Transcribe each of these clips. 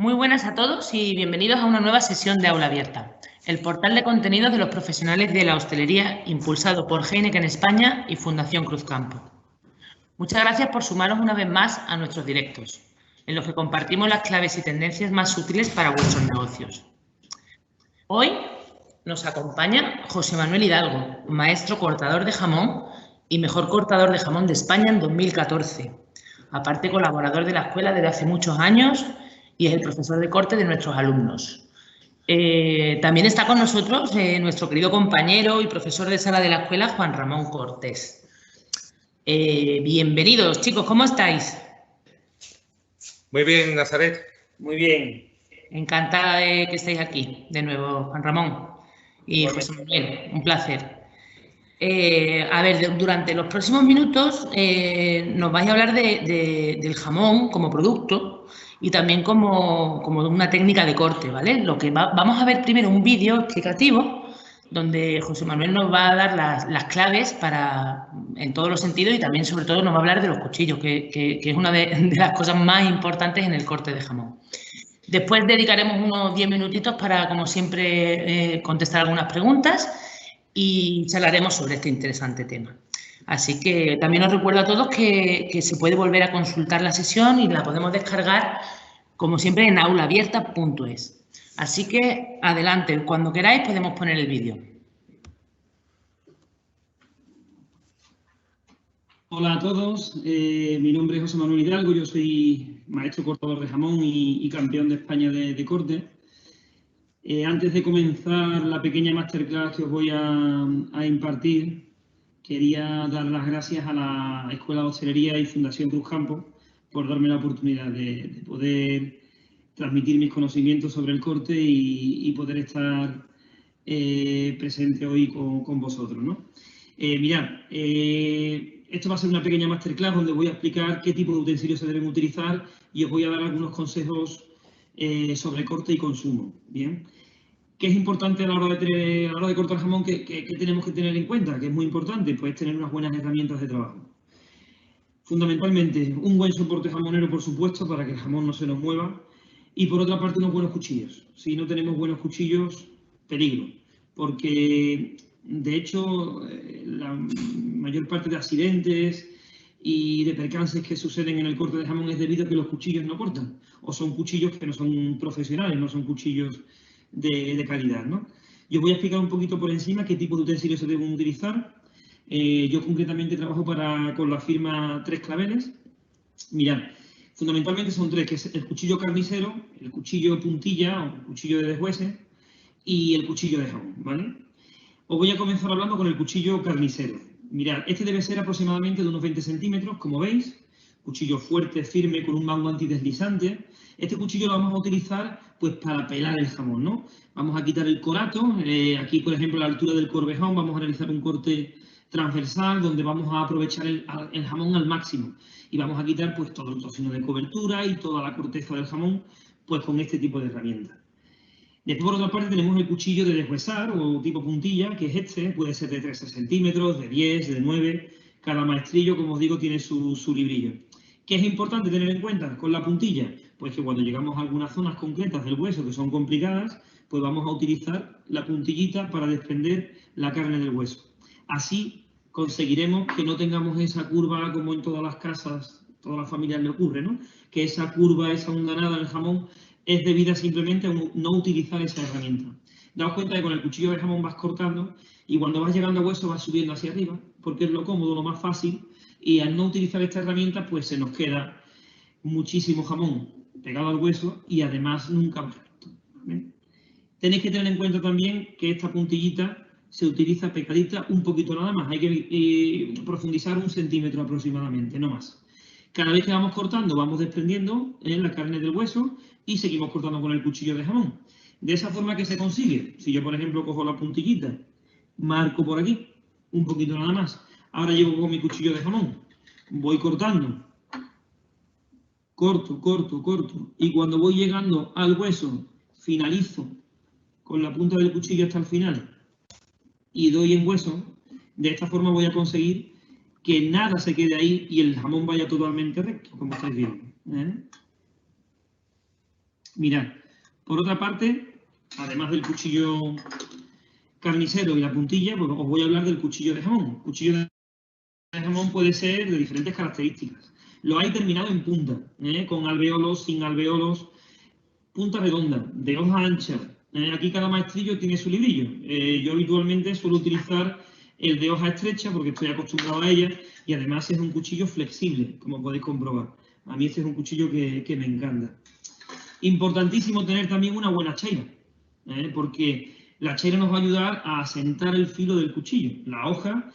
Muy buenas a todos y bienvenidos a una nueva sesión de Aula Abierta, el portal de contenidos de los profesionales de la hostelería impulsado por Heineken España y Fundación Cruzcampo. Muchas gracias por sumaros una vez más a nuestros directos, en los que compartimos las claves y tendencias más útiles para vuestros negocios. Hoy nos acompaña José Manuel Hidalgo, maestro cortador de jamón y mejor cortador de jamón de España en 2014. Aparte, colaborador de la escuela desde hace muchos años y es el profesor de corte de nuestros alumnos. También está con nosotros nuestro querido compañero y profesor de sala de la escuela, Juan Ramón Cortés. Bienvenidos, chicos, ¿cómo estáis? Muy bien, Nazaret. Muy bien. Encantada de que estéis aquí de nuevo, Juan Ramón y José Manuel, un placer. A ver, durante los próximos minutos nos vais a hablar del jamón como producto y también como una técnica de corte, ¿vale? Vamos a ver primero un vídeo explicativo donde José Manuel nos va a dar las claves en todos los sentidos y también, sobre todo, nos va a hablar de los cuchillos, que es una de las cosas más importantes en el corte de jamón. Después dedicaremos unos 10 minutitos para, como siempre, contestar algunas preguntas y charlaremos sobre este interesante tema. Así que también os recuerdo a todos que se puede volver a consultar la sesión y la podemos descargar, como siempre, en aulaabierta.es. Así que, adelante, cuando queráis podemos poner el vídeo. Hola a todos, mi nombre es José Manuel Hidalgo, yo soy maestro cortador de jamón y campeón de España de corte. Antes de comenzar la pequeña masterclass que os voy a impartir, quería dar las gracias a la Escuela de Hostelería y Fundación Cruzcampo por darme la oportunidad de poder transmitir mis conocimientos sobre el corte y poder estar presente hoy con vosotros, ¿no? Mirad, esto va a ser una pequeña masterclass donde voy a explicar qué tipo de utensilios se deben utilizar y os voy a dar algunos consejos sobre corte y consumo. Bien, ¿qué es importante a la hora de cortar jamón? ¿Qué tenemos que tener en cuenta? Que es muy importante, pues tener unas buenas herramientas de trabajo. Fundamentalmente, un buen soporte jamonero, por supuesto, para que el jamón no se nos mueva. Y por otra parte, unos buenos cuchillos. Si no tenemos buenos cuchillos, peligro. Porque, de hecho, la mayor parte de accidentes y de percances que suceden en el corte de jamón es debido a que los cuchillos no cortan. O son cuchillos que no son profesionales, no son cuchillos de calidad, ¿no? Yo voy a explicar un poquito por encima qué tipo de utensilios se deben utilizar. Yo concretamente trabajo con la firma Tres Claveles. Mirad, fundamentalmente son tres, que es el cuchillo carnicero, el cuchillo puntilla o cuchillo de deshuese y el cuchillo de jamón, ¿vale? Os voy a comenzar hablando con el cuchillo carnicero. Mirad, este debe ser aproximadamente de unos 20 centímetros, como veis. Cuchillo fuerte, firme, con un mango antideslizante. Este cuchillo lo vamos a utilizar pues para pelar el jamón, ¿no? Vamos a quitar el corato. Aquí, por ejemplo, a la altura del corvejón vamos a realizar un corte transversal donde vamos a aprovechar el jamón al máximo. Y vamos a quitar pues todo el tocino de cobertura y toda la corteza del jamón pues con este tipo de herramientas. Después, por otra parte, tenemos el cuchillo de deshuesar o tipo puntilla, que es este, puede ser de 13 centímetros, de 10, de 9. Cada maestrillo, como os digo, tiene su librillo. ¿Qué es importante tener en cuenta con la puntilla? Pues que cuando llegamos a algunas zonas concretas del hueso que son complicadas, pues vamos a utilizar la puntillita para desprender la carne del hueso. Así conseguiremos que no tengamos esa curva como en todas las casas, todas las familias le ocurre, ¿no? Que esa curva, esa hondanada en el jamón es debida simplemente a no utilizar esa herramienta. Daos cuenta que con el cuchillo de jamón vas cortando y cuando vas llegando a hueso vas subiendo hacia arriba, porque es lo cómodo, lo más fácil, y al no utilizar esta herramienta pues se nos queda muchísimo jamón pegado al hueso y además nunca más recto, ¿vale? Tenéis que tener en cuenta también que esta puntillita se utiliza pegadita un poquito nada más, hay que profundizar 1 centímetro aproximadamente, no más. Cada vez que vamos cortando vamos desprendiendo la carne del hueso y seguimos cortando con el cuchillo de jamón. De esa forma que se consigue, si yo por ejemplo cojo la puntillita, marco por aquí, un poquito nada más, ahora llego con mi cuchillo de jamón, voy cortando, corto, corto, corto, y cuando voy llegando al hueso, finalizo con la punta del cuchillo hasta el final y doy en hueso. De esta forma voy a conseguir que nada se quede ahí y el jamón vaya totalmente recto, como estáis viendo, ¿eh? Mirad, por otra parte, además del cuchillo carnicero y la puntilla, pues os voy a hablar del cuchillo de jamón. El cuchillo de jamón puede ser de diferentes características. Lo hay terminado en punta, con alvéolos, sin alvéolos, punta redonda, de hoja ancha. Aquí cada maestrillo tiene su librillo. Yo habitualmente suelo utilizar el de hoja estrecha porque estoy acostumbrado a ella y además es un cuchillo flexible, como podéis comprobar. A mí este es un cuchillo que me encanta. Importantísimo tener también una buena chaira, porque la chaira nos va a ayudar a asentar el filo del cuchillo. La hoja,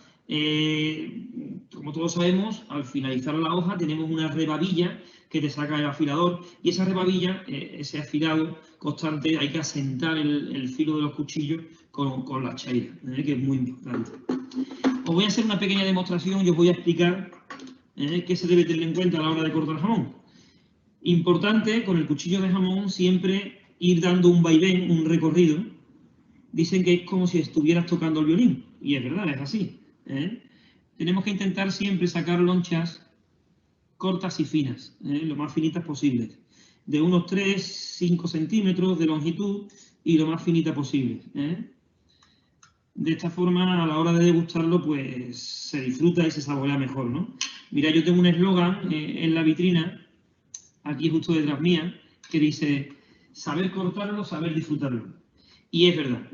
como todos sabemos, al finalizar la hoja tenemos una rebabilla que te saca el afilador y esa rebabilla, ese afilado constante, hay que asentar el filo de los cuchillos con la chaira, que es muy importante. Os voy a hacer una pequeña demostración y os voy a explicar qué se debe tener en cuenta a la hora de cortar jamón. Importante, con el cuchillo de jamón, siempre ir dando un vaivén, un recorrido. Dicen que es como si estuvieras tocando el violín, y es verdad, es así. Tenemos que intentar siempre sacar lonchas cortas y finas, lo más finitas posibles, de unos 3-5 centímetros de longitud y lo más finita posible. De esta forma, a la hora de degustarlo, pues se disfruta y se saborea mejor, ¿no? Mira, yo tengo un eslogan en la vitrina, aquí justo detrás mía, que dice, saber cortarlo, saber disfrutarlo. Y es verdad,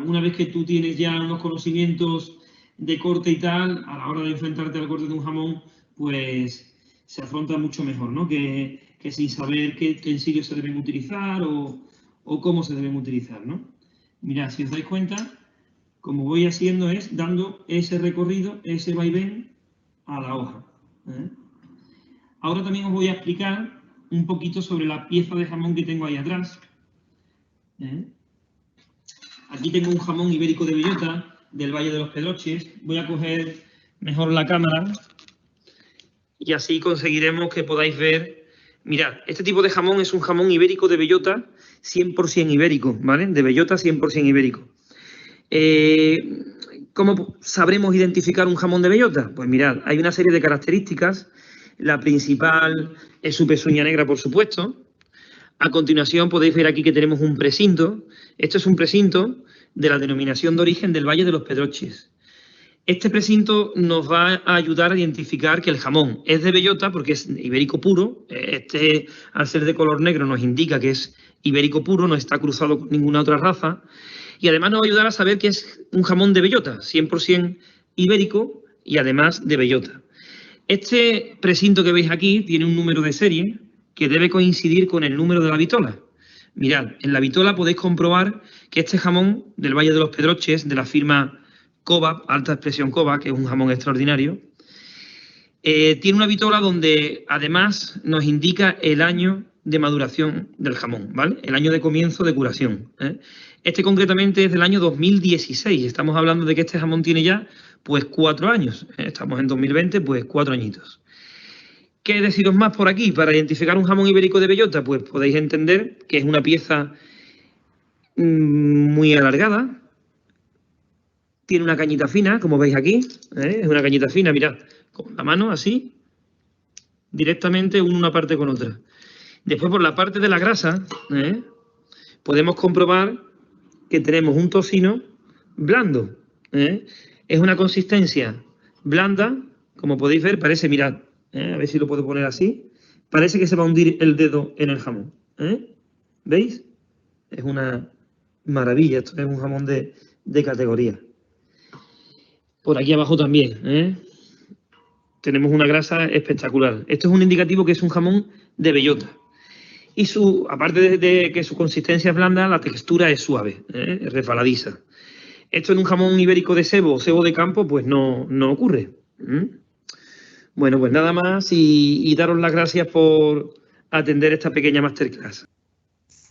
una vez que tú tienes ya unos conocimientos de corte y tal, a la hora de enfrentarte al corte de un jamón, pues se afronta mucho mejor, ¿no? Que sin saber qué utensilios se deben utilizar o cómo se deben utilizar, ¿no? Mirad, si os dais cuenta, como voy haciendo es dando ese recorrido, ese vaivén a la hoja. Ahora también os voy a explicar un poquito sobre la pieza de jamón que tengo ahí atrás. Aquí tengo un jamón ibérico de bellota del Valle de los Pedroches. Voy a coger mejor la cámara y así conseguiremos que podáis ver. Mirad, este tipo de jamón es un jamón ibérico de bellota 100% ibérico, ¿vale? De bellota 100% ibérico. ¿Cómo sabremos identificar un jamón de bellota? Pues mirad, hay una serie de características. La principal es su pezuña negra, por supuesto. A continuación podéis ver aquí que tenemos un precinto. Esto es un precinto de la denominación de origen del Valle de los Pedroches. Este precinto nos va a ayudar a identificar que el jamón es de bellota porque es ibérico puro. Este, al ser de color negro, nos indica que es ibérico puro, no está cruzado con ninguna otra raza. Y además nos va a ayudar a saber que es un jamón de bellota, 100% ibérico y además de bellota. Este precinto que veis aquí tiene un número de serie que debe coincidir con el número de la vitola. Mirad, en la vitola podéis comprobar que este jamón del Valle de los Pedroches, de la firma Cova, Alta Expresión Cova, que es un jamón extraordinario, tiene una vitola donde además nos indica el año de maduración del jamón, ¿vale? El año de comienzo de curación. Este concretamente es del año 2016. Estamos hablando de que este jamón tiene ya pues 4 años. Estamos en 2020, pues 4 añitos. ¿Qué deciros más por aquí? Para identificar un jamón ibérico de bellota, pues podéis entender que es una pieza muy alargada. Tiene una cañita fina, como veis aquí. Es una cañita fina, mirad, con la mano así, directamente una parte con otra. Después, por la parte de la grasa, podemos comprobar que tenemos un tocino blando. Es una consistencia blanda, como podéis ver, parece, mirad, a ver si lo puedo poner así, parece que se va a hundir el dedo en el jamón. ¿Veis? Es una maravilla, esto es un jamón de categoría. Por aquí abajo también, tenemos una grasa espectacular. Esto es un indicativo que es un jamón de bellota. Y aparte de que su consistencia es blanda, la textura es suave, es resbaladiza. Esto en un jamón ibérico de cebo o cebo de campo, pues no ocurre. Bueno, pues nada más y daros las gracias por atender esta pequeña masterclass.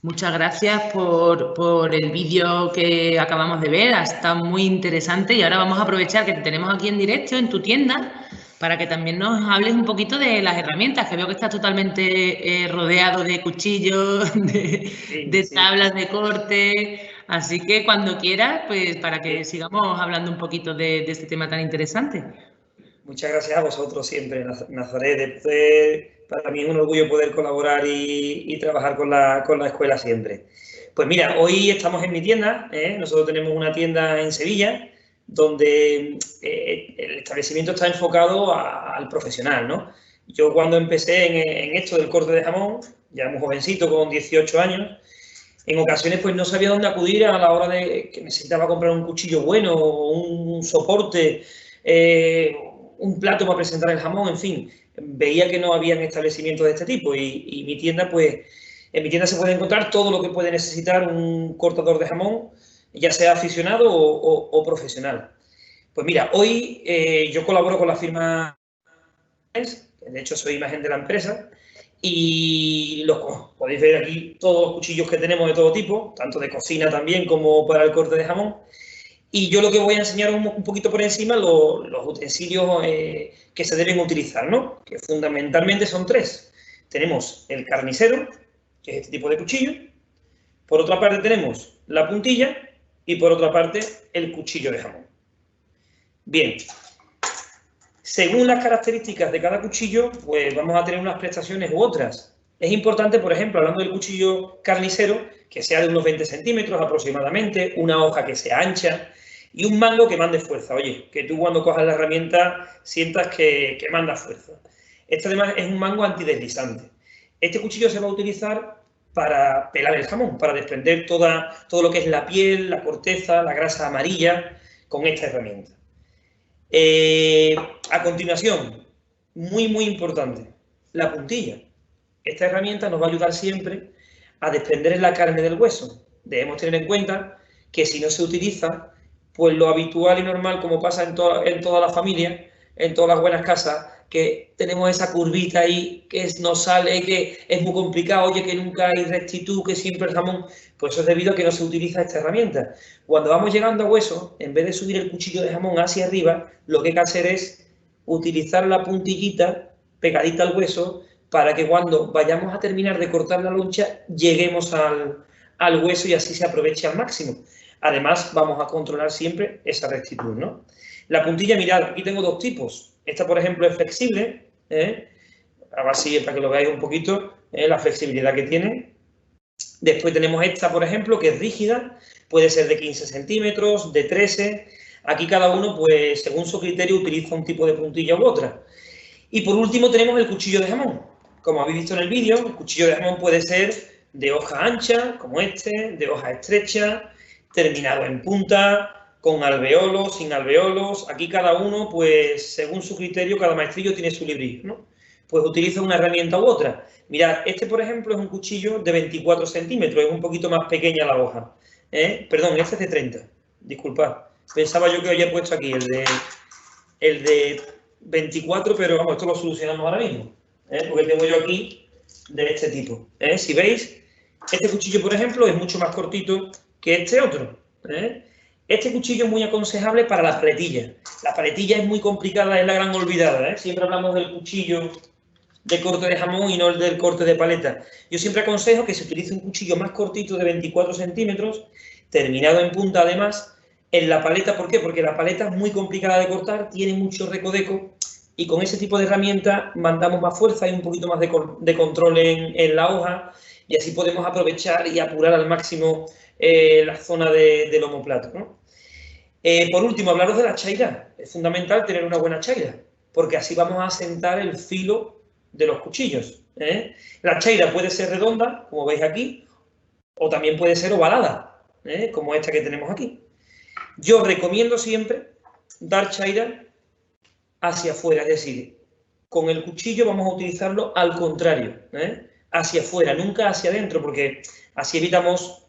Muchas gracias por el vídeo que acabamos de ver, ha estado muy interesante y ahora vamos a aprovechar que te tenemos aquí en directo en tu tienda para que también nos hables un poquito de las herramientas, que veo que estás totalmente rodeado de cuchillos, de tablas de corte, así que cuando quieras, pues para que sigamos hablando un poquito de este tema tan interesante. Muchas gracias a vosotros siempre, Nazaret. Para mí es un orgullo poder colaborar y trabajar con la escuela siempre. Pues mira, hoy estamos en mi tienda. Nosotros tenemos una tienda en Sevilla donde el establecimiento está enfocado al profesional, ¿no? Yo cuando empecé en esto del corte de jamón, ya muy jovencito, con 18 años, en ocasiones pues no sabía dónde acudir a la hora de que necesitaba comprar un cuchillo bueno, un soporte, un plato para presentar el jamón, en fin. Veía que no habían establecimientos de este tipo y mi tienda, pues, en mi tienda se puede encontrar todo lo que puede necesitar un cortador de jamón, ya sea aficionado o profesional. Pues mira, hoy yo colaboro con la firma, de hecho soy imagen de la empresa, y podéis ver aquí todos los cuchillos que tenemos de todo tipo, tanto de cocina también como para el corte de jamón. Y yo lo que voy a enseñar un poquito por encima los utensilios que se deben utilizar, ¿no? Que fundamentalmente son tres. Tenemos el carnicero, que es este tipo de cuchillo. Por otra parte tenemos la puntilla y por otra parte el cuchillo de jamón. Bien. Según las características de cada cuchillo, pues vamos a tener unas prestaciones u otras. Es importante, por ejemplo, hablando del cuchillo carnicero, que sea de unos 20 centímetros aproximadamente, una hoja que sea ancha y un mango que mande fuerza. Oye, que tú cuando cojas la herramienta sientas que manda fuerza. Este además es un mango antideslizante. Este cuchillo se va a utilizar para pelar el jamón, para desprender todo lo que es la piel, la corteza, la grasa amarilla con esta herramienta. A continuación, muy importante, la puntilla. Esta herramienta nos va a ayudar siempre a desprender la carne del hueso. Debemos tener en cuenta que si no se utiliza, pues lo habitual y normal, como pasa en toda la familia, en todas las buenas casas, que tenemos esa curvita ahí que nos sale, que es muy complicado, oye, que nunca hay rectitud, que siempre el jamón, pues eso es debido a que no se utiliza esta herramienta. Cuando vamos llegando a hueso, en vez de subir el cuchillo de jamón hacia arriba, lo que hay que hacer es utilizar la puntillita pegadita al hueso para que cuando vayamos a terminar de cortar la loncha, lleguemos al hueso y así se aproveche al máximo. Además, vamos a controlar siempre esa rectitud, ¿no? La puntilla, mirad, aquí tengo dos tipos. Esta, por ejemplo, es flexible, ahora sí, para que lo veáis un poquito, la flexibilidad que tiene. Después tenemos esta, por ejemplo, que es rígida, puede ser de 15 centímetros, de 13. Aquí cada uno, pues, según su criterio, utiliza un tipo de puntilla u otra. Y por último tenemos el cuchillo de jamón. Como habéis visto en el vídeo, el cuchillo de jamón puede ser de hoja ancha, como este, de hoja estrecha, terminado en punta, con alveolos, sin alveolos. Aquí cada uno, pues según su criterio, cada maestrillo tiene su librillo, ¿no? Pues utiliza una herramienta u otra. Mirad, este por ejemplo es un cuchillo de 24 centímetros, es un poquito más pequeña la hoja. Perdón, este es de 30, disculpad. Pensaba yo que había puesto aquí el de 24, pero vamos, esto lo solucionamos ahora mismo. Porque tengo yo aquí de este tipo. Si veis, este cuchillo, por ejemplo, es mucho más cortito que este otro. Este cuchillo es muy aconsejable para las paletillas. La paletilla es muy complicada, es la gran olvidada. Siempre hablamos del cuchillo de corte de jamón y no el del corte de paleta. Yo siempre aconsejo que se utilice un cuchillo más cortito de 24 centímetros, terminado en punta además, en la paleta. ¿Por qué? Porque la paleta es muy complicada de cortar, tiene mucho recodeco y con ese tipo de herramienta mandamos más fuerza y un poquito más de control en la hoja y así podemos aprovechar y apurar al máximo la zona del omoplato, ¿no? Por último, hablaros de la chaira. Es fundamental tener una buena chaira, porque así vamos a asentar el filo de los cuchillos. La chaira puede ser redonda, como veis aquí, o también puede ser ovalada, como esta que tenemos aquí. Yo recomiendo siempre dar chaira hacia afuera, es decir, con el cuchillo vamos a utilizarlo al contrario, hacia afuera, nunca hacia adentro, porque así evitamos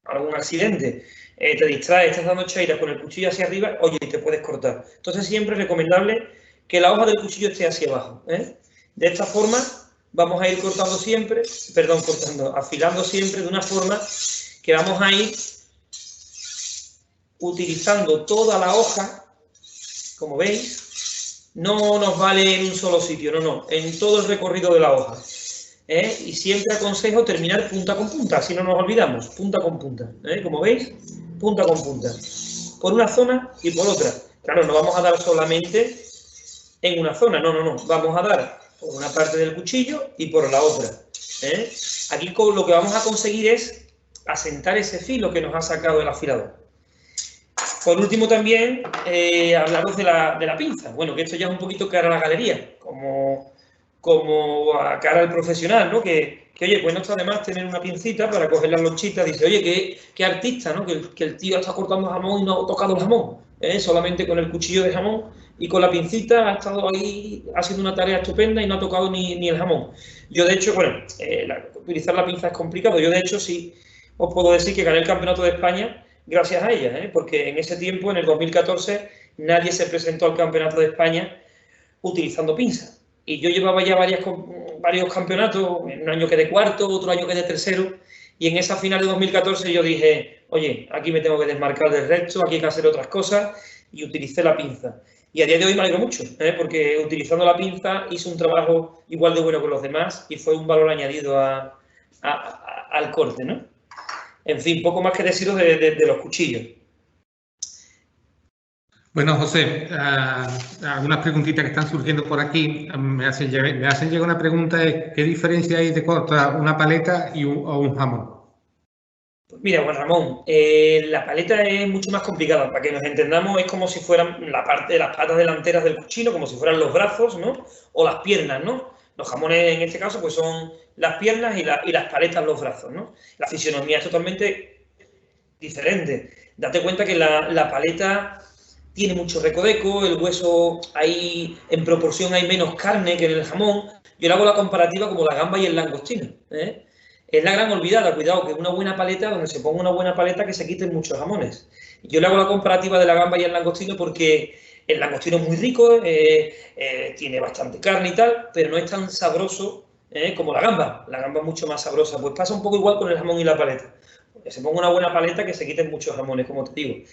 algún accidente. Te distraes, estás dando chaira con el cuchillo hacia arriba, oye, y te puedes cortar. Entonces siempre es recomendable que la hoja del cuchillo esté hacia abajo. De esta forma vamos a ir afilando siempre de una forma que vamos a ir utilizando toda la hoja, como veis, no nos vale en un solo sitio, no, en todo el recorrido de la hoja. Y siempre aconsejo terminar punta con punta, si no nos olvidamos, punta con punta. Como veis, punta con punta. Por una zona y por otra. Claro, no vamos a dar solamente en una zona. No, no, no. Vamos a dar por una parte del cuchillo y por la otra. Aquí lo que vamos a conseguir es asentar ese filo que nos ha sacado el afilador. Por último también, hablaros de la pinza. Bueno, que esto ya es un poquito cara a la galería, como a cara al profesional, ¿no? Que oye, pues no está de más tener una pincita para coger las lonchitas. Dice, oye, qué artista, ¿no? Que el tío está cortando jamón y no ha tocado el jamón. Solamente con el cuchillo de jamón y con la pincita ha estado ahí haciendo una tarea estupenda y no ha tocado ni el jamón. Yo, de hecho, bueno, utilizar la pinza es complicado. Yo, de hecho, sí os puedo decir que gané el Campeonato de España gracias a ella, porque en ese tiempo, en el 2014, nadie se presentó al Campeonato de España utilizando pinza. Y yo llevaba ya varios campeonatos, un año quedé cuarto, otro año quedé tercero, y en esa final de 2014 yo dije, oye, aquí me tengo que desmarcar del resto, aquí hay que hacer otras cosas, y utilicé la pinza. Y a día de hoy me alegro mucho, porque utilizando la pinza hice un trabajo igual de bueno que los demás y fue un valor añadido al corte, ¿no? En fin, poco más que deciros de los cuchillos. Bueno, José, algunas preguntitas que están surgiendo por aquí me hacen llegar una pregunta de ¿qué diferencia hay de cortar una paleta o un jamón? Pues mira, Juan Ramón, la paleta es mucho más complicada. Para que nos entendamos, es como si fueran las patas delanteras del cuchillo, como si fueran los brazos, ¿no? O las piernas, ¿no? Los jamones, en este caso, pues son las piernas y las paletas los brazos, ¿no? La fisionomía es totalmente diferente. Date cuenta que la paleta tiene mucho recodeco, el hueso, ahí en proporción hay menos carne que en el jamón. Yo le hago la comparativa como la gamba y el langostino, Es la gran olvidada, cuidado, que una buena paleta, donde se ponga una buena paleta, que se quiten muchos jamones. Yo le hago la comparativa de la gamba y el langostino porque el langostino es muy rico, tiene bastante carne y tal, pero no es tan sabroso como la gamba. La gamba es mucho más sabrosa. Pues pasa un poco igual con el jamón y la paleta. Que se ponga una buena paleta, que se quiten muchos jamones, como te digo.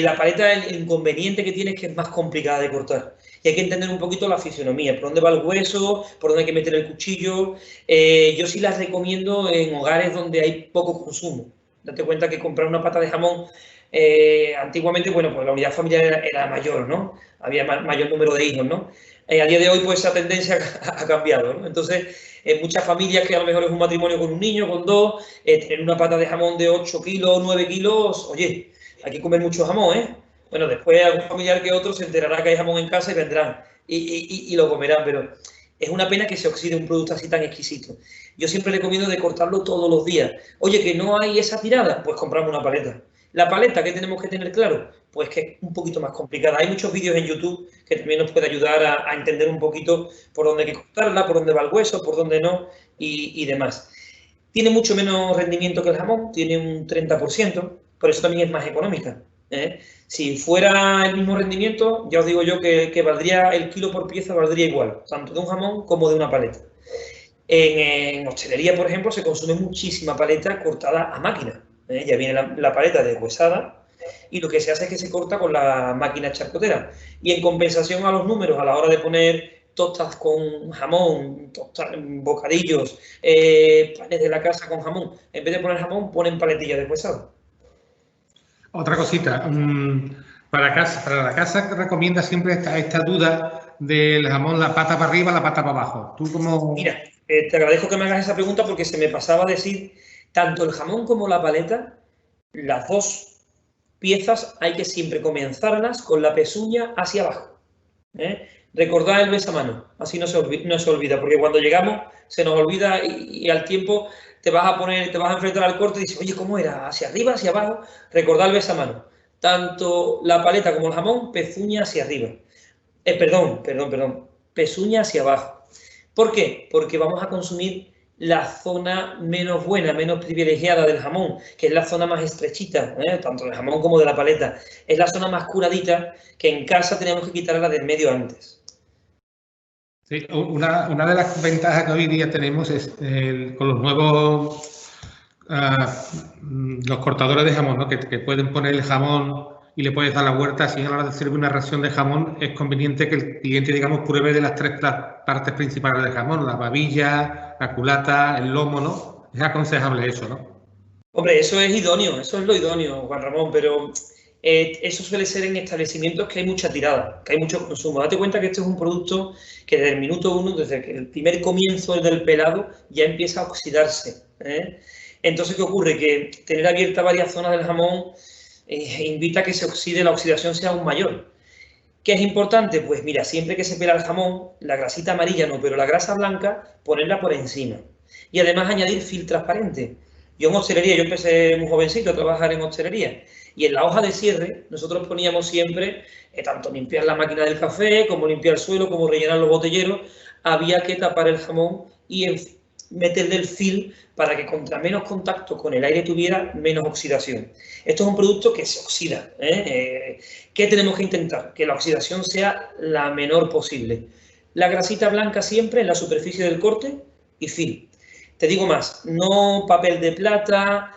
La paleta, el inconveniente que tiene es que es más complicada de cortar. Y hay que entender un poquito la fisionomía, por dónde va el hueso, por dónde hay que meter el cuchillo. Yo sí las recomiendo en hogares donde hay poco consumo. Date cuenta que comprar una pata de jamón, antiguamente, bueno, pues la unidad familiar era mayor, ¿no? Había mayor número de hijos, ¿no? A día de hoy, pues esa tendencia ha cambiado, ¿no? Entonces, en muchas familias que a lo mejor es un matrimonio con un niño, con dos, tener una pata de jamón de 8 kilos, 9 kilos, oye, hay que comer mucho jamón, Bueno, después algún familiar que otro se enterará que hay jamón en casa y vendrán y lo comerán, pero es una pena que se oxide un producto así tan exquisito. Yo siempre recomiendo de cortarlo todos los días. Oye, que no hay esa tirada, pues compramos una paleta. La paleta, ¿qué tenemos que tener claro? Pues que es un poquito más complicada. Hay muchos vídeos en YouTube que también nos puede ayudar a entender un poquito por dónde hay que cortarla, por dónde va el hueso, por dónde no y demás. Tiene mucho menos rendimiento que el jamón, tiene un 30%, por eso también es más económica. Si fuera el mismo rendimiento, ya os digo yo que valdría el kilo por pieza, valdría igual, tanto de un jamón como de una paleta. En hostelería, por ejemplo, se consume muchísima paleta cortada a máquina. Ya viene la paleta deshuesada y lo que se hace es que se corta con la máquina charcotera. Y en compensación a los números, a la hora de poner tostas con jamón, bocadillos, panes de la casa con jamón, en vez de poner jamón, ponen paletillas deshuesadas. Otra cosita, para la casa recomienda siempre esta duda del jamón, la pata para arriba, la pata para abajo. ¿Tú cómo...? Mira, te agradezco que me hagas esa pregunta porque se me pasaba a decir, tanto el jamón como la paleta, las dos piezas hay que siempre comenzarlas con la pezuña hacia abajo. Recordad el besamano, así no se olvida, porque cuando llegamos se nos olvida y al tiempo te vas a enfrentar al corte y dices, oye, ¿cómo era? ¿Hacia arriba, hacia abajo? Recordad el besamano. Tanto la paleta como el jamón, pezuña hacia arriba. Perdón. Pezuña hacia abajo. ¿Por qué? Porque vamos a consumir la zona menos buena, menos privilegiada del jamón, que es la zona más estrechita, tanto del jamón como de la paleta. Es la zona más curadita que en casa tenemos que quitarla del medio antes. Sí, una de las ventajas que hoy día tenemos es con los nuevos los cortadores de jamón, ¿no? que pueden poner el jamón y le puedes dar la vuelta. Así a la hora de servir una ración de jamón es conveniente que el cliente, digamos, pruebe de las tres partes principales del jamón, la babilla, la culata, el lomo, ¿no? Es aconsejable eso, ¿no? Hombre, eso es idóneo, eso es lo idóneo, Juan Ramón, pero eso suele ser en establecimientos que hay mucha tirada, que hay mucho consumo. Date cuenta que este es un producto que desde el minuto 1, desde el primer comienzo del pelado, ya empieza a oxidarse. Entonces, ¿qué ocurre? Que tener abiertas varias zonas del jamón invita a que se oxide, la oxidación sea aún mayor. ¿Qué es importante? Pues mira, siempre que se pela el jamón, la grasita amarilla no, pero la grasa blanca, ponerla por encima. Y además añadir film transparente. Yo en hostelería, yo empecé muy jovencito a trabajar en hostelería, y en la hoja de cierre nosotros poníamos siempre, tanto limpiar la máquina del café, como limpiar el suelo, como rellenar los botelleros. Había que tapar el jamón y meterle el film para que contra menos contacto con el aire tuviera, menos oxidación. Esto es un producto que se oxida. ¿Qué tenemos que intentar? Que la oxidación sea la menor posible. La grasita blanca siempre en la superficie del corte y film. Te digo más, no papel de plata,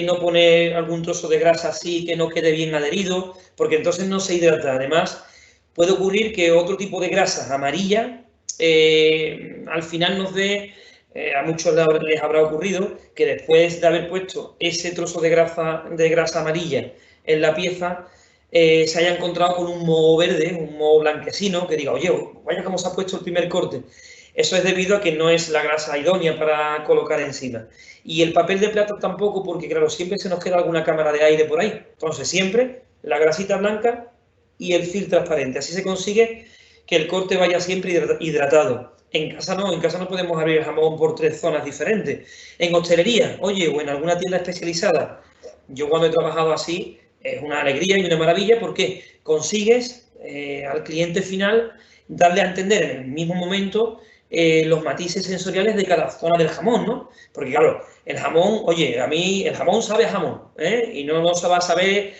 no poner algún trozo de grasa así que no quede bien adherido, porque entonces no se hidrata. Además, puede ocurrir que otro tipo de grasa amarilla al final nos dé, a muchos les habrá ocurrido, que después de haber puesto ese trozo de grasa amarilla en la pieza, se haya encontrado con un moho verde, un moho blanquecino, que diga, oye, vaya cómo se ha puesto el primer corte. Eso es debido a que no es la grasa idónea para colocar encima. Y el papel de plata tampoco, porque claro, siempre se nos queda alguna cámara de aire por ahí. Entonces siempre la grasita blanca y el film transparente. Así se consigue que el corte vaya siempre hidratado. En casa no podemos abrir el jamón por 3 zonas diferentes. En hostelería, oye, o en alguna tienda especializada, yo cuando he trabajado así, es una alegría y una maravilla porque consigues al cliente final darle a entender en el mismo momento los matices sensoriales de cada zona del jamón, ¿no? Porque claro, el jamón, oye, a mí el jamón sabe a jamón, y no se va a saber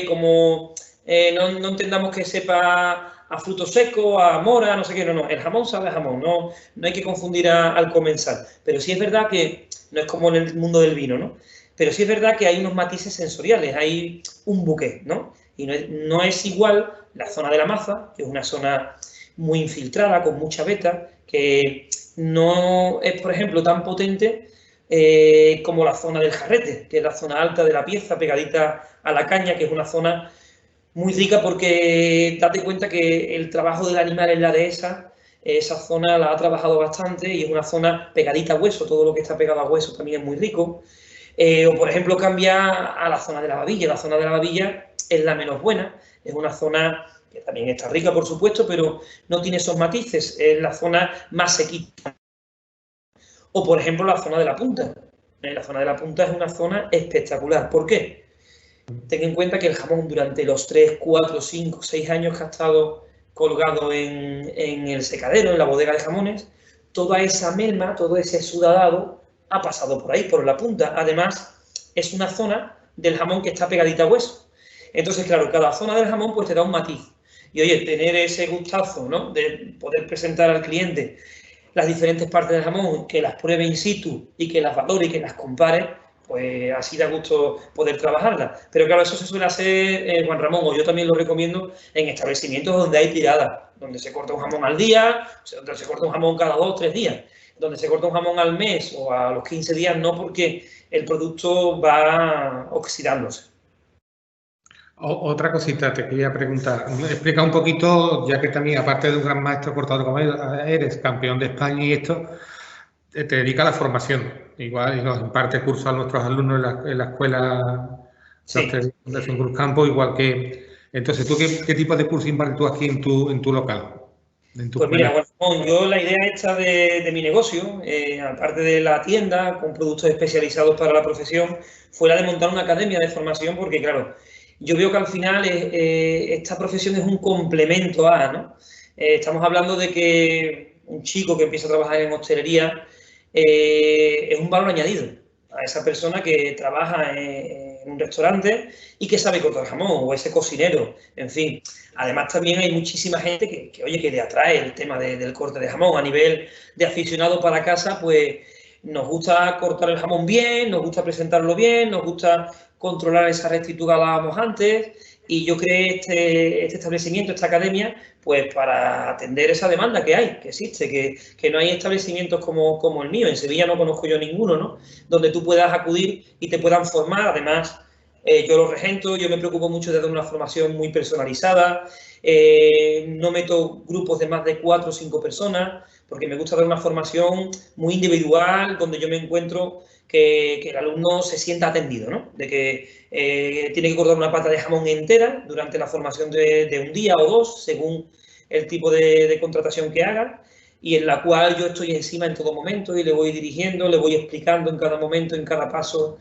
como no entendamos que sepa a fruto seco, a mora, no sé qué, no, el jamón sabe a jamón, no hay que confundir al comensal. Pero sí es verdad que no es como en el mundo del vino, ¿no? Pero sí es verdad que hay unos matices sensoriales, hay un buque, ¿no? Y no es igual la zona de la maza, que es una zona muy infiltrada, con mucha veta, que no es, por ejemplo, tan potente como la zona del jarrete, que es la zona alta de la pieza, pegadita a la caña, que es una zona muy rica porque date cuenta que el trabajo del animal en la dehesa, esa zona la ha trabajado bastante y es una zona pegadita a hueso, todo lo que está pegado a hueso también es muy rico. O, por ejemplo, cambia a la zona de la babilla. La zona de la babilla es la menos buena, es una zona que también está rica, por supuesto, pero no tiene esos matices, es la zona más sequita. O, por ejemplo, la zona de la punta. La zona de la punta es una zona espectacular. ¿Por qué? Ten en cuenta que el jamón durante los 3, 4, 5, 6 años que ha estado colgado en el secadero, en la bodega de jamones, toda esa melma, todo ese sudadado ha pasado por ahí, por la punta. Además, es una zona del jamón que está pegadita a hueso. Entonces, claro, cada zona del jamón pues te da un matiz. Y oye, tener ese gustazo, ¿no?, de poder presentar al cliente las diferentes partes del jamón, que las pruebe in situ y que las valore y que las compare, pues así da gusto poder trabajarlas. Pero claro, eso se suele hacer, Juan Ramón, o yo también lo recomiendo en establecimientos donde hay tirada, donde se corta un jamón al día, donde se corta un jamón cada 2 o 3 días, donde se corta un jamón al mes o a los 15 días, no, porque el producto va oxidándose. Otra cosita te quería preguntar. Explica un poquito, ya que también, aparte de un gran maestro cortador como eres, campeón de España y esto, te dedica a la formación. Igual y nos imparte cursos a nuestros alumnos en la escuela de Fundación Cruzcampo, igual que... Entonces, ¿tú qué tipo de curso impartes tú aquí en tu local? Pues mira, bueno, yo la idea esta de mi negocio, aparte de la tienda con productos especializados para la profesión, fue la de montar una academia de formación, porque claro, yo veo que al final esta profesión es un complemento a, ¿no? Estamos hablando de que un chico que empieza a trabajar en hostelería es un valor añadido a esa persona que trabaja en un restaurante y que sabe cortar jamón, o ese cocinero, en fin. Además, también hay muchísima gente que oye, que le atrae el tema del corte de jamón. A nivel de aficionado para casa, pues nos gusta cortar el jamón bien, nos gusta presentarlo bien, nos gusta controlar esa rectitud que hablábamos antes, y yo creé este establecimiento, esta academia, pues para atender esa demanda que hay, que existe, que no hay establecimientos como el mío. En Sevilla no conozco yo ninguno, ¿no?, donde tú puedas acudir y te puedan formar. Además, yo lo regento, yo me preocupo mucho de dar una formación muy personalizada, no meto grupos de más de 4 o 5 personas, porque me gusta dar una formación muy individual, donde yo me encuentro que el alumno se sienta atendido, ¿no? De que tiene que cortar una pata de jamón entera durante la formación de un día o dos, según el tipo de contratación que haga, y en la cual yo estoy encima en todo momento y le voy dirigiendo, le voy explicando en cada momento, en cada paso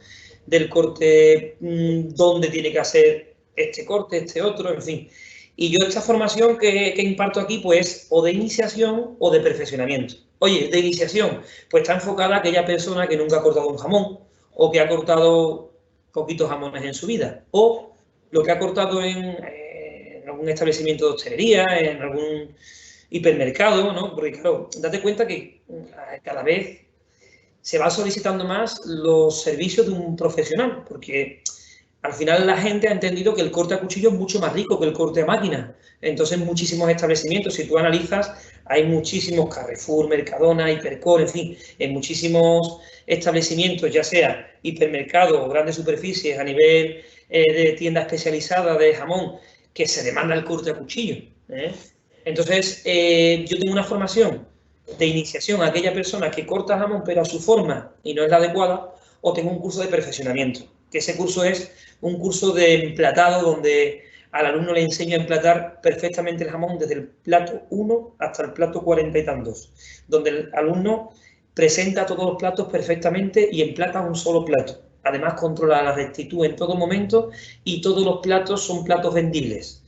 del corte, dónde tiene que hacer este corte, este otro, en fin. Y yo esta formación que imparto aquí, pues, o de iniciación o de perfeccionamiento. Oye, de iniciación, pues está enfocada a aquella persona que nunca ha cortado un jamón o que ha cortado poquitos jamones en su vida, o lo que ha cortado en algún establecimiento de hostelería, en algún hipermercado, ¿no? Porque, claro, date cuenta que cada vez se va solicitando más los servicios de un profesional, porque al final la gente ha entendido que el corte a cuchillo es mucho más rico que el corte a máquina. Entonces, muchísimos establecimientos, si tú analizas, hay muchísimos Carrefour, Mercadona, Hipercor, en fin, en muchísimos establecimientos, ya sea hipermercados o grandes superficies a nivel de tienda especializada de jamón, que se demanda el corte a cuchillo. Entonces, yo tengo una formación de iniciación a aquella persona que corta jamón pero a su forma y no es la adecuada, o tengo un curso de perfeccionamiento, que ese curso es un curso de emplatado donde al alumno le enseño a emplatar perfectamente el jamón desde el plato 1 hasta el plato 40 y tantos, donde el alumno presenta todos los platos perfectamente y emplata un solo plato. Además, controla la rectitud en todo momento y todos los platos son platos vendibles.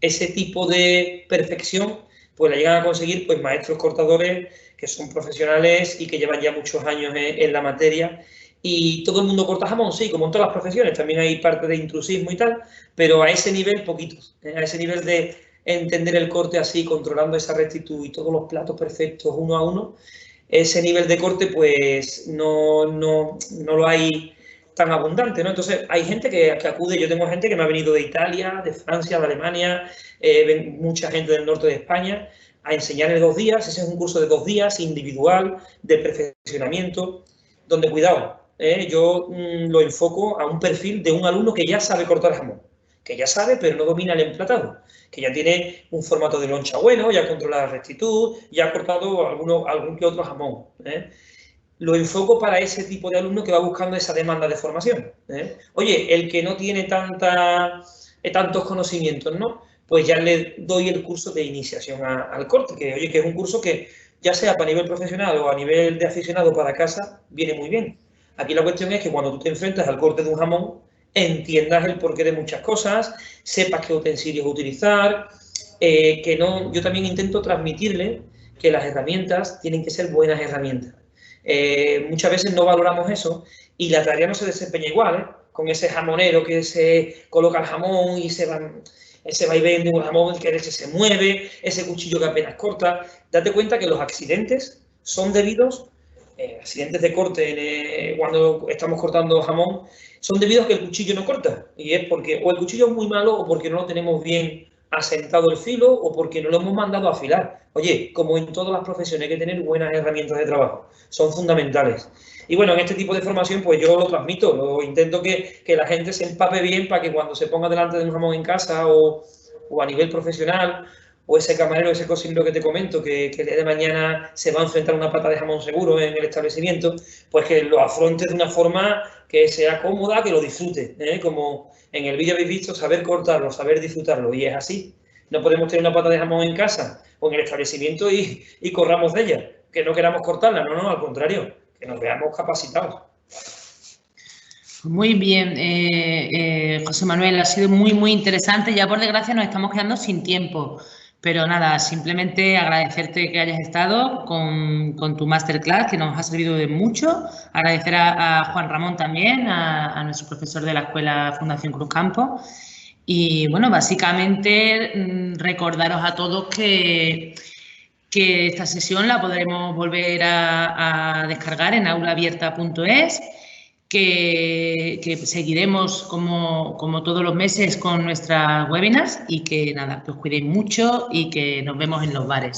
Ese tipo de perfección pues la llegan a conseguir pues maestros cortadores que son profesionales y que llevan ya muchos años en la materia. Y todo el mundo corta jamón, sí, como en todas las profesiones, también hay parte de intrusismo y tal, pero a ese nivel poquitos, a ese nivel de entender el corte así, controlando esa rectitud y todos los platos perfectos uno a uno, ese nivel de corte pues no lo hay tan abundante, ¿no? Entonces hay gente que acude, yo tengo gente que me ha venido de Italia, de Francia, de Alemania, mucha gente del norte de España, a enseñar en 2 días. Ese es un curso de 2 días, individual, de perfeccionamiento, donde, cuidado, yo lo enfoco a un perfil de un alumno que ya sabe cortar jamón, que ya sabe, pero no domina el emplatado, que ya tiene un formato de loncha bueno, ya controla la rectitud, ya ha cortado algún que otro jamón. Lo enfoco para ese tipo de alumno que va buscando esa demanda de formación. Oye, el que no tiene tantos conocimientos, ¿no? Pues ya le doy el curso de iniciación al corte, que es un curso que, ya sea para nivel profesional o a nivel de aficionado para casa, viene muy bien. Aquí la cuestión es que cuando tú te enfrentas al corte de un jamón, entiendas el porqué de muchas cosas, sepas qué utensilios utilizar, yo también intento transmitirle que las herramientas tienen que ser buenas herramientas. Muchas veces no valoramos eso y la tarea no se desempeña igual, con ese jamonero que se coloca el jamón y ese vaivén de un jamón que se mueve, ese cuchillo que apenas corta. Date cuenta que los accidentes son debidos, accidentes de corte cuando estamos cortando jamón, son debidos a que el cuchillo no corta. Y es porque o el cuchillo es muy malo o porque no lo tenemos bien asentado el filo o porque no lo hemos mandado a afilar. Oye, como en todas las profesiones hay que tener buenas herramientas de trabajo, son fundamentales. Y bueno, en este tipo de formación pues yo lo transmito, intento que la gente se empape bien para que cuando se ponga delante de un jamón en casa o a nivel profesional, o ese camarero, ese cocinero que te comento, que el día de mañana se va a enfrentar a una pata de jamón seguro en el establecimiento, pues que lo afronte de una forma que sea cómoda, que lo disfrute, como en el vídeo habéis visto, saber cortarlo, saber disfrutarlo, y es así. No podemos tener una pata de jamón en casa o en el establecimiento y corramos de ella, que no queramos cortarla, no, al contrario, que nos veamos capacitados. Muy bien, José Manuel, ha sido muy, muy interesante. Ya por desgracia nos estamos quedando sin tiempo, pero nada, simplemente agradecerte que hayas estado con tu masterclass, que nos ha servido de mucho. Agradecer a Juan Ramón también, a nuestro profesor de la Escuela Fundación Cruz Campo. Y bueno, básicamente recordaros a todos que esta sesión la podremos volver a descargar en aulaabierta.es, que seguiremos como todos los meses con nuestras webinars y que nada, que os cuidéis mucho y que nos vemos en los bares.